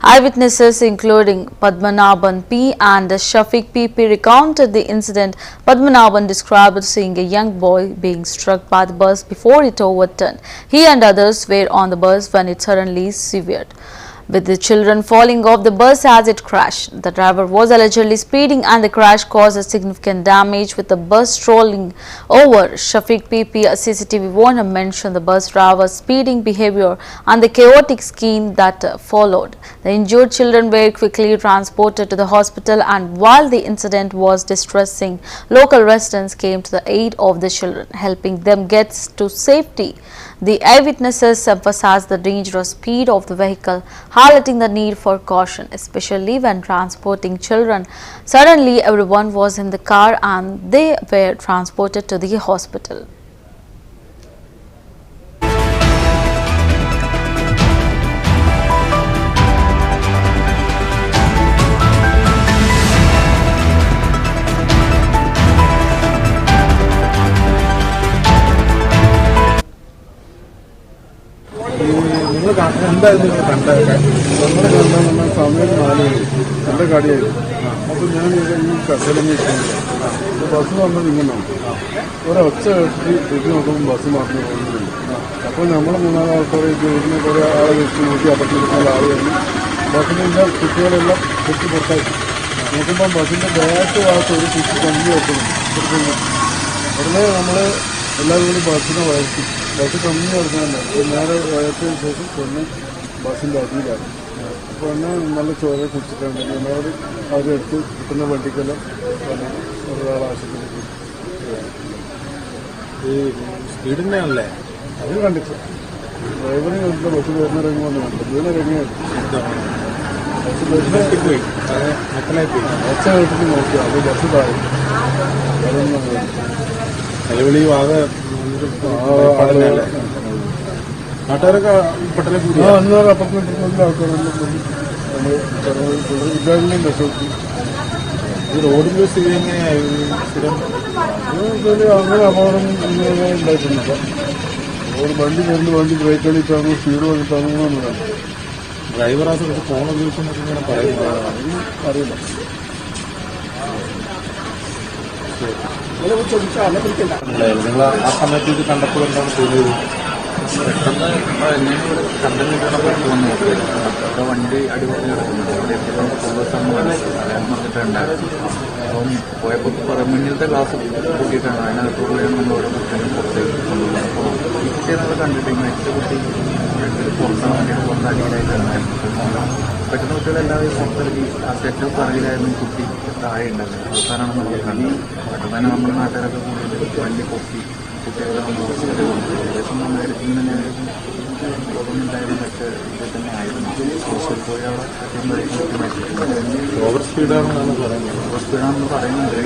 Eyewitnesses including Padmanabhan P and Shafiq PP recounted the incident. Padmanabhan described seeing a young boy being struck by the bus before it overturned. He and others were on the bus when it suddenly severed, with the children falling off the bus as it crashed. The driver was allegedly speeding and the crash caused significant damage with the bus rolling over. Shafiq PP, a CCTV owner, mentioned the bus driver's speeding behavior and the chaotic scene that followed. The injured children were quickly transported to the hospital, and while the incident was distressing, local residents came to the aid of the children, helping them get to safety. The eyewitnesses emphasized the dangerous speed of the vehicle, highlighting the need for caution, especially when transporting children. Suddenly, everyone was in the car and they were transported to the hospital. എന്തായിരുന്നു കണ്ടതൊക്കെ നമ്മളെ കണ്ടെന്ന സമയം 4 മണി എൻ്റെ കടിയായിരുന്നു. അപ്പോൾ ഞാൻ ഈ കടലിൽ bus വന്നത് ഇങ്ങനെയാണ്. ഒരൊച്ച വെച്ച് നോക്കുമ്പോൾ ബസ് മാറ്റി പോകുന്നുണ്ട്. അപ്പോൾ നമ്മൾ 3-4 ആൾക്കാർ ഇതിനെ കുറേ ആളെ വെച്ച് നോക്കി അപ്പുറത്തിരിക്കുന്ന ആൾ കഴിഞ്ഞ് ബസ്സിൻ്റെ കുട്ടികളെല്ലാം കുട്ടി പുറത്തായി നോക്കുമ്പോൾ ബസ്സിൻ്റെ ബാക്ക് ഭാഗത്ത് ഒരു കുട്ടി കമ്പി വെക്കുന്നു. ഉടനെ നമ്മൾ എല്ലാവരും കൂടി ബസ്സിനെ വയറ്റി. ബസ് കമ്പനി എടുക്കുന്നുണ്ട്. നേരെ വയറ്റിന് ശേഷം പെണ്ണ് ബസ്സിൻ്റെ അടിയിലാണ്. പെണ്ണ് നല്ല ചോര കുടിച്ചിട്ടുണ്ട്. എന്നോട് അതെടുത്ത് കിട്ടുന്ന വണ്ടിക്കെല്ലാം പിന്നെ ഒരാൾ ആശുപത്രിക്ക് ഈ സ്പീഡിൻ്റെ ആണല്ലേ അത് കണ്ടിട്ട് ഡ്രൈവറിന് കണ്ടിട്ട് ബസ് വരുന്നിറങ്ങി വന്ന് കണ്ടു. വീണിറങ്ങിയായിരുന്നു. ബസ് പോയി ഒച്ച കേട്ടിട്ട് നോക്കി. അത് ബസ് താഴെ അതൊന്നും നിലവിളി ആകെ നാട്ടുകാരൊക്കെ പെട്ടെന്ന് കൂടി അന്നേരം അപ്പുറത്തുള്ള ആൾക്കാരെല്ലാം ഇല്ലാതെയും രക്ഷപ്പെട്ടു. ഈ റോഡിൻ്റെ സ്ഥിതി എങ്ങനെയായിരുന്നു? സ്ഥിരം അങ്ങനെ അപകടം ഇങ്ങനെ ഉണ്ടായിട്ടുണ്ട്. ഒരു വണ്ടി വരുന്ന വണ്ടി ബ്രേക്ക് കളിച്ചാണോ സ്പീഡ് വന്നിട്ടാണോ എന്നതാണ്. ഡ്രൈവർ ആ സമയത്ത് ഫോൺ ഉപയോഗിച്ചെന്നൊക്കെ ഇങ്ങനെ പറയുന്നത് അറിയില്ല. നിങ്ങൾ ആ സമയത്ത് ഇത് കണ്ടപ്പോൾ എന്താണ് തോന്നിയത്? പെട്ടെന്ന് ഞാനിവിടെ കണ്ടപ്പോൾ തോന്നുന്നു. അപ്പോൾ വണ്ടി അടിപൊളി കിടക്കുന്നുണ്ട്. അവിടെ എപ്പോഴും കൊണ്ടുവസാന്ന് പറഞ്ഞിട്ടുണ്ടായിരുന്നു. അപ്പം പോയപ്പോൾ മുന്നിലത്തെ ഗ്ലാസ് കൂട്ടിയിട്ടാണ്. അതിനകത്തുകൂടെയാണ് നമ്മൾ ഓരോ കുട്ടികളും പുറത്തേക്ക് കൊണ്ടുപോകുന്നത്. അപ്പോൾ ഈ കുട്ടിയെ നമ്മൾ കണ്ടിട്ട് മരിച്ച കുട്ടി പുറത്താണ് വണ്ടിയുടെ പുറത്ത് അടിയിലായിട്ടുണ്ടായിരുന്നു. പെട്ടെന്ന് കുട്ടികളെല്ലാവരും പുറത്തിറങ്ങി ആ ഏറ്റവും പറയിലായിരുന്നു കുട്ടി താഴെ ഉണ്ടായിരുന്നു. അവസാനമാണ് നമ്മൾ കണ്ടത്. പെട്ടെന്ന് തന്നെ നമ്മൾ നാട്ടുകാരൊക്കെ കൂടി വണ്ടി പൊക്കി കുട്ടികളെ നമ്മൾ ഹോസ്പിറ്റലിൽ കൊടുത്തു. ഏകദേശം ഇങ്ങനെ ബോധമുണ്ടായിരുന്നു. പക്ഷേ ഇത് തന്നെ ആയിരുന്നു. ഹോസ്പിറ്റലിൽ പോയി അവിടെ എത്തുമ്പോഴേക്കും കുട്ടി മരിച്ചിട്ടുണ്ട്. ഓവർ സ്പീഡാണെന്നാണ് പറയുന്നത്. ഓവർ സ്പീഡാണെന്ന് പറയുന്നുണ്ട്.